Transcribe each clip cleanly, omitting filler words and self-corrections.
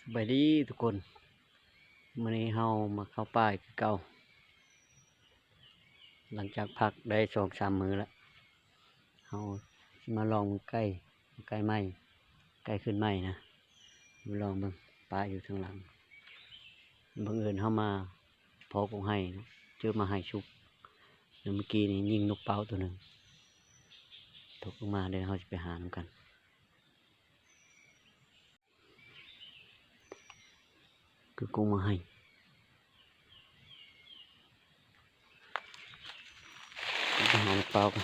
สบายดีทุกคนมื้อนี้เฮามาเข้าป่าอีกคือเก่าหลังจากพักได้2-3 มื้อแล้วเฮาสิมาลองใกล้ไม้ใกล้ขึ้นไม้นะมาลองเบิ่งป่าอยู่ทางหลังบังเอิญเฮามาพอกงไห้นะเจอมาไห้ชุบแล้วเมื่อกี้นี่ยิงนกเป้าตัวหนึงตกลงมาเดี๋ยวเฮาสิไปหานำกันคือกงมาไห้ไปหานกเป้ากัน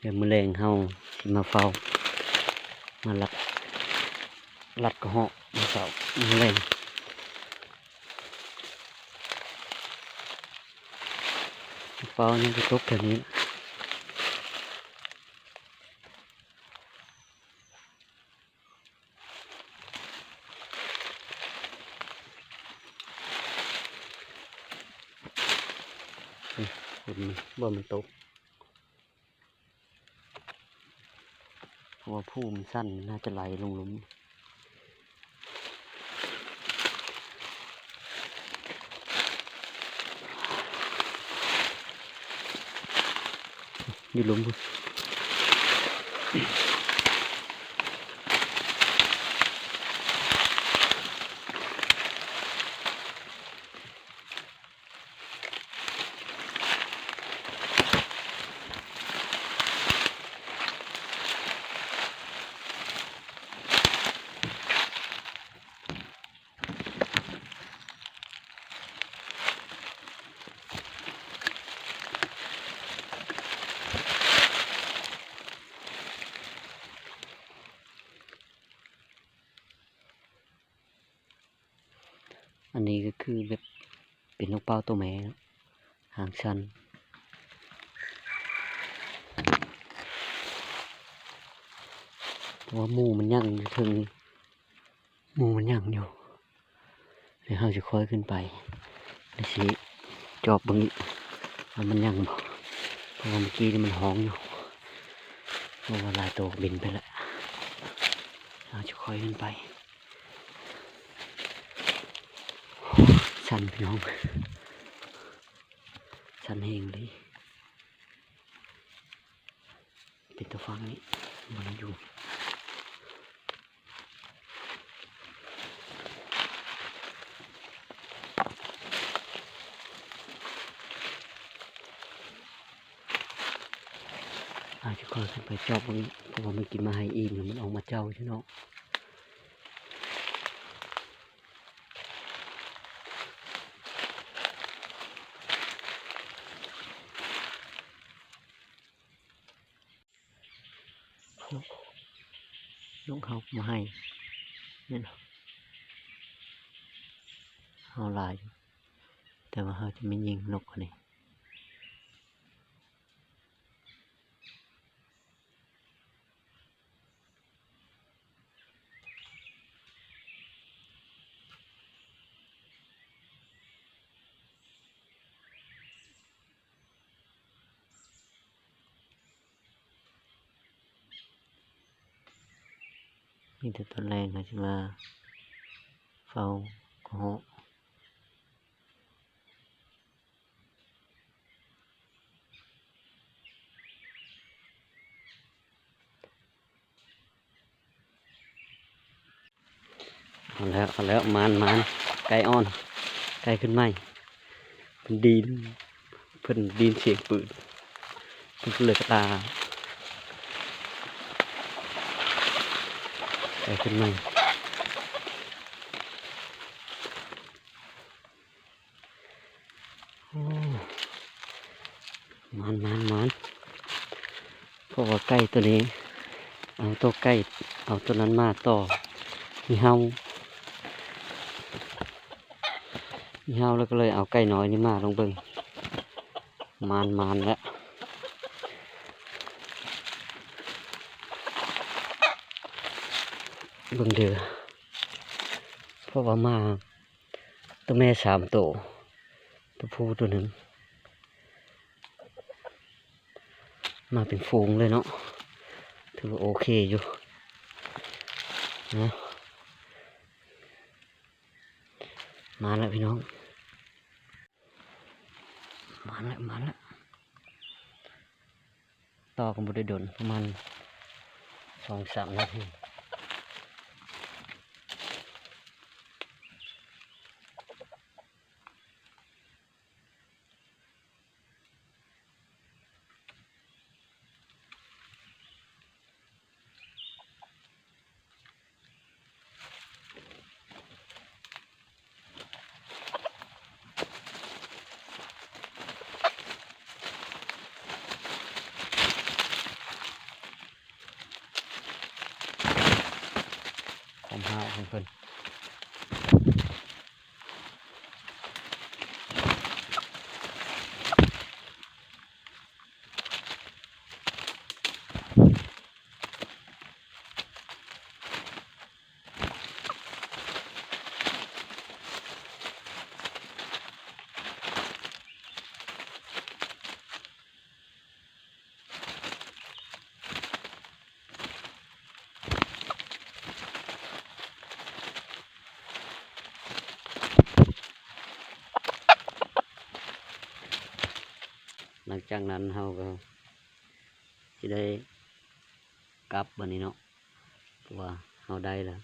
เดี๋ยวมื้อแลงเฮาสิมาเฝ้ามาลัดกระเหาะมาเฝ้ามื้อแลงเฝ้านี่ก็ตกแถวนี้บ่มันตกเพราะว่าผู้มันสั้นน่าจะไหลลงหลุมอยู่หลุมพุ่นอันนี้ก็คือแบบเป็นนกเป้าตัวแม่นะหางชันแต่ว่าหมูมันยั่งอยู่ถึงนี่หมูมันยั่งอยู่เดี๋ยวเราจะค่อยขึ้นไปแล้วสิจอบเบิ่งอีกว่ามันยั่งบ่เพราะว่าเมื่อกี้นี่มันห้องอยู่เพราะว่าหลายตัวบินไปแล้วเราจะค่อยขึ้นไปชันพี่น้องชันเองเลยเป็นตัวฟังนี้มันอยู่อาจจะค่อยขึ้นไปจอบมันเพราะว่ามันกินมาให้อิ่มแล้วมันออกมาเจ้าใช่เนาะนกเขามาให้นี่เนาะเอาลายแต่ว่าเขาจะไม่ยิงนกคนนี้มีแต่ตอนแรกเขาจะมาเฝ้ากระเหาะเอาแล้วมันไก่อ่อนไก่ขึ้นไหมเพิ่นดีนเพิ่นดีนเสียงปืนเพิ่นก็เลยกระตาไก่ขึ้นไหมโอ้มันเพราะว่าไก่ตัวนี้เอาตัวไก่เอาตัวนั้นมาต่อมีเฮาแล้วก็เลยเอาไก่น้อยนี่มาลงเบิ่งมันแล้ว เบิ่งเดือเพราะว่ามาตัวแม่3 ตัวตัวผู้ตัวหนึ่งมาเป็นฝูงเลยเนาะถือว่าโอเคอยู่นะมาแล้วพี่น้องมาแล้วต่อกันบุได้ดนประมาณ2-3 นาทีความห้าวของเพิ่นหลังจากนั้นเราก็จะได้กลับวันนี้เนาะเพราะว่าเราได้แล้ว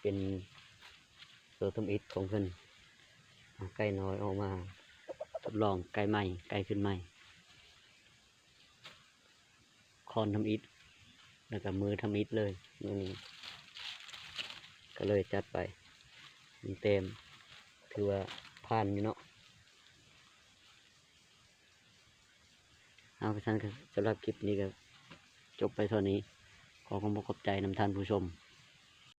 เป็นตัวทำอิฐของเพิ่นเอาไก่น้อยออกมาทดลองไก่ใหม่ไก่ขึ้นใหม่คอนทำอิฐแล้วก็มือทำอิฐเลยมือนี้ก็เลยจัดไปเต็มถือว่าผ่านอยู่เนาะเอาไปท่านก็สำหรับคลิปนี้ก็จบไปเท่านี้ขอขอบใจนำท่านผู้ชม